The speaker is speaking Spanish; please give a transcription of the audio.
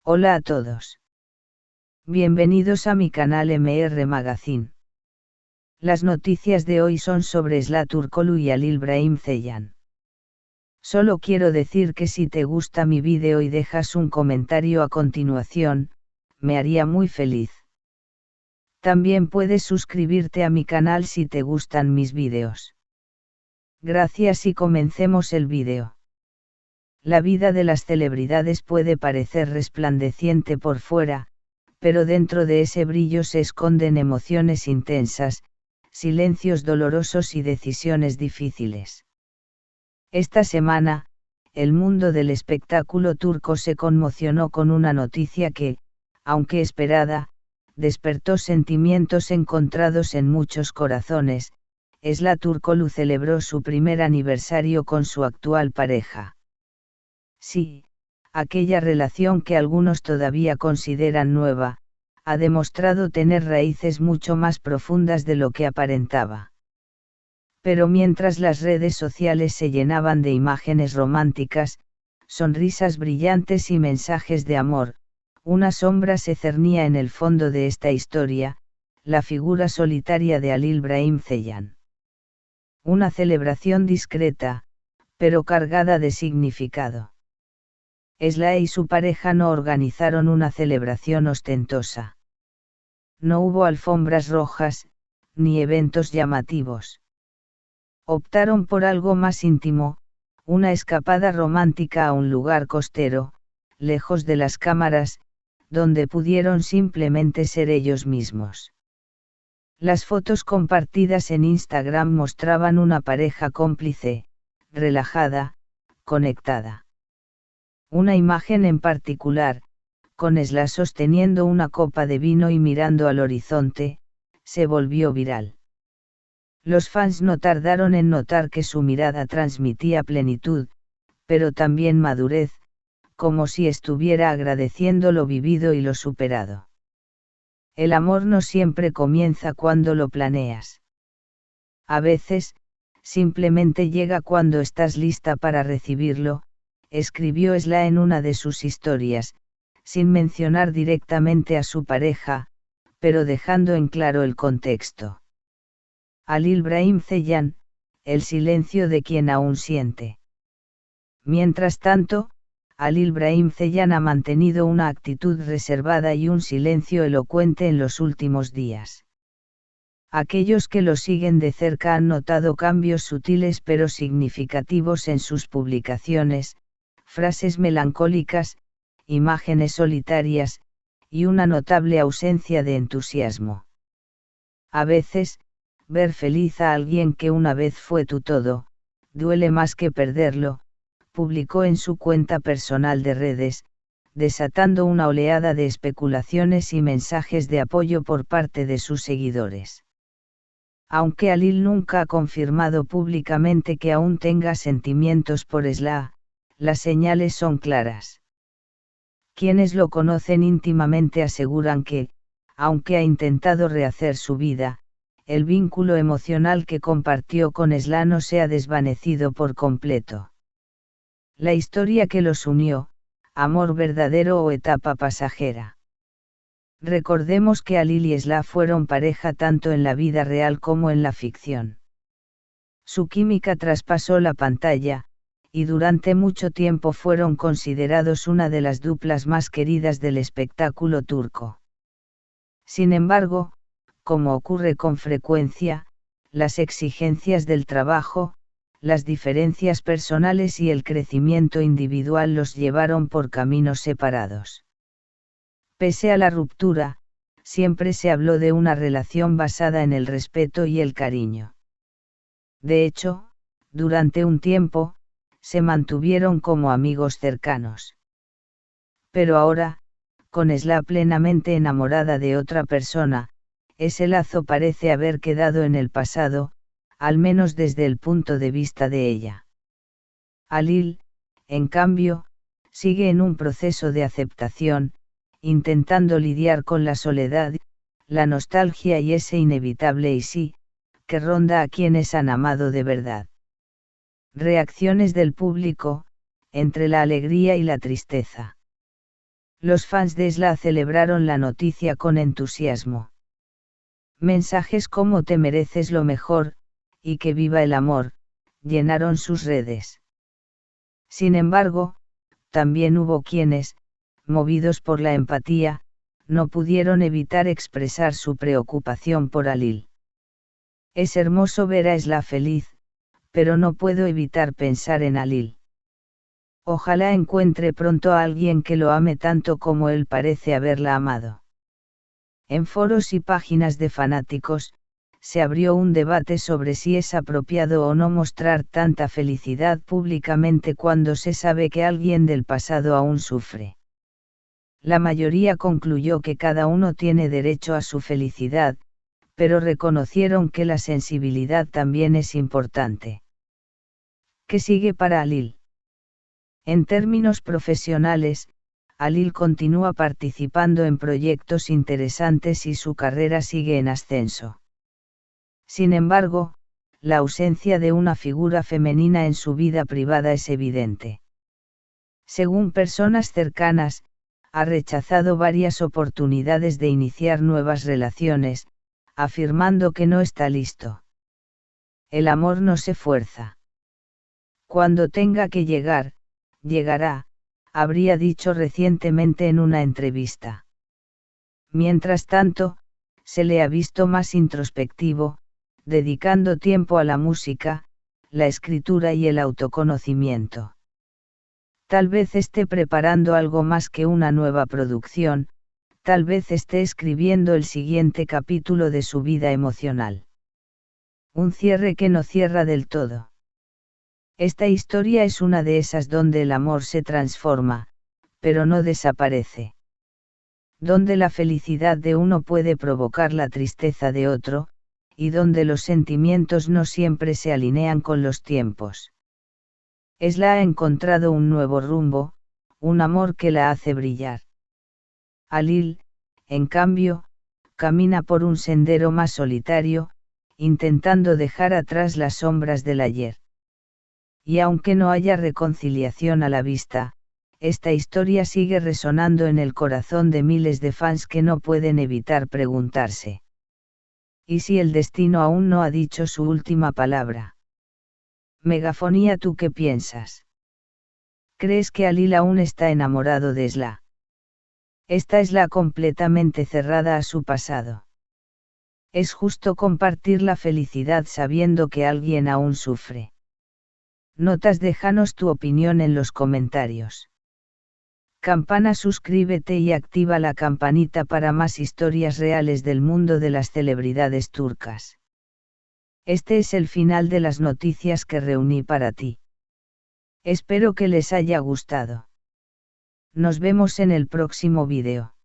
Hola a todos. Bienvenidos a mi canal MR Magazine. Las noticias de hoy son sobre Esla Turkoglu y Halil Brahim Ceylan. Solo quiero decir que si te gusta mi vídeo y dejas un comentario a continuación, me haría muy feliz. También puedes suscribirte a mi canal si te gustan mis vídeos. Gracias y comencemos el vídeo. La vida de las celebridades puede parecer resplandeciente por fuera, pero dentro de ese brillo se esconden emociones intensas, silencios dolorosos y decisiones difíciles. Esta semana, el mundo del espectáculo turco se conmocionó con una noticia que, aunque esperada, despertó sentimientos encontrados en muchos corazones. Esla Turkoglu celebró su primer aniversario con su actual pareja. Sí, aquella relación que algunos todavía consideran nueva, ha demostrado tener raíces mucho más profundas de lo que aparentaba. Pero mientras las redes sociales se llenaban de imágenes románticas, sonrisas brillantes y mensajes de amor, una sombra se cernía en el fondo de esta historia, la figura solitaria de Halil Brahim Ceylan. Una celebración discreta, pero cargada de significado. Esla y su pareja no organizaron una celebración ostentosa. No hubo alfombras rojas, ni eventos llamativos. Optaron por algo más íntimo, una escapada romántica a un lugar costero, lejos de las cámaras, donde pudieron simplemente ser ellos mismos. Las fotos compartidas en Instagram mostraban una pareja cómplice, relajada, conectada. Una imagen en particular, con Esla sosteniendo una copa de vino y mirando al horizonte, se volvió viral. Los fans no tardaron en notar que su mirada transmitía plenitud, pero también madurez, como si estuviera agradeciendo lo vivido y lo superado. El amor no siempre comienza cuando lo planeas. A veces, simplemente llega cuando estás lista para recibirlo, escribió Esla en una de sus historias, sin mencionar directamente a su pareja, pero dejando en claro el contexto. Halil Brahim Ceylan, el silencio de quien aún siente. Mientras tanto, Halil Brahim Ceylan ha mantenido una actitud reservada y un silencio elocuente en los últimos días. Aquellos que lo siguen de cerca han notado cambios sutiles pero significativos en sus publicaciones, frases melancólicas, imágenes solitarias, y una notable ausencia de entusiasmo. A veces, ver feliz a alguien que una vez fue tu todo, duele más que perderlo, publicó en su cuenta personal de redes, desatando una oleada de especulaciones y mensajes de apoyo por parte de sus seguidores. Aunque Halil nunca ha confirmado públicamente que aún tenga sentimientos por Esla, las señales son claras. Quienes lo conocen íntimamente aseguran que, aunque ha intentado rehacer su vida, el vínculo emocional que compartió con Esla no se ha desvanecido por completo. La historia que los unió, amor verdadero o etapa pasajera. Recordemos que Halil y Esla fueron pareja tanto en la vida real como en la ficción. Su química traspasó la pantalla, y durante mucho tiempo fueron considerados una de las duplas más queridas del espectáculo turco. Sin embargo, como ocurre con frecuencia, las exigencias del trabajo, las diferencias personales y el crecimiento individual los llevaron por caminos separados. Pese a la ruptura, siempre se habló de una relación basada en el respeto y el cariño. De hecho, durante un tiempo, se mantuvieron como amigos cercanos. Pero ahora, con Esla plenamente enamorada de otra persona, ese lazo parece haber quedado en el pasado, al menos desde el punto de vista de ella. Halil, en cambio, sigue en un proceso de aceptación, intentando lidiar con la soledad, la nostalgia y ese inevitable y sí, que ronda a quienes han amado de verdad. Reacciones del público, entre la alegría y la tristeza. Los fans de Esla celebraron la noticia con entusiasmo. Mensajes como "te mereces lo mejor", y "que viva el amor", llenaron sus redes. Sin embargo, también hubo quienes, movidos por la empatía, no pudieron evitar expresar su preocupación por Alil. Es hermoso ver a Esla feliz, pero no puedo evitar pensar en Alil. Ojalá encuentre pronto a alguien que lo ame tanto como él parece haberla amado. En foros y páginas de fanáticos, se abrió un debate sobre si es apropiado o no mostrar tanta felicidad públicamente cuando se sabe que alguien del pasado aún sufre. La mayoría concluyó que cada uno tiene derecho a su felicidad, pero reconocieron que la sensibilidad también es importante. ¿Qué sigue para Alil? En términos profesionales, Alil continúa participando en proyectos interesantes y su carrera sigue en ascenso. Sin embargo, la ausencia de una figura femenina en su vida privada es evidente. Según personas cercanas, ha rechazado varias oportunidades de iniciar nuevas relaciones, afirmando que no está listo. El amor no se fuerza. Cuando tenga que llegar, llegará, habría dicho recientemente en una entrevista. Mientras tanto, se le ha visto más introspectivo, dedicando tiempo a la música, la escritura y el autoconocimiento. Tal vez esté preparando algo más que una nueva producción, tal vez esté escribiendo el siguiente capítulo de su vida emocional. Un cierre que no cierra del todo. Esta historia es una de esas donde el amor se transforma, pero no desaparece. Donde la felicidad de uno puede provocar la tristeza de otro, y donde los sentimientos no siempre se alinean con los tiempos. Esla ha encontrado un nuevo rumbo, un amor que la hace brillar. Alil, en cambio, camina por un sendero más solitario, intentando dejar atrás las sombras del ayer. Y aunque no haya reconciliación a la vista, esta historia sigue resonando en el corazón de miles de fans que no pueden evitar preguntarse: ¿y si el destino aún no ha dicho su última palabra? Megafonía, ¿tú qué piensas? ¿Crees que Alil aún está enamorado de Esla? Esta Esla completamente cerrada a su pasado. Es justo compartir la felicidad sabiendo que alguien aún sufre. Notas, déjanos tu opinión en los comentarios. Campana, suscríbete y activa la campanita para más historias reales del mundo de las celebridades turcas. Este es el final de las noticias que reuní para ti. Espero que les haya gustado. Nos vemos en el próximo vídeo.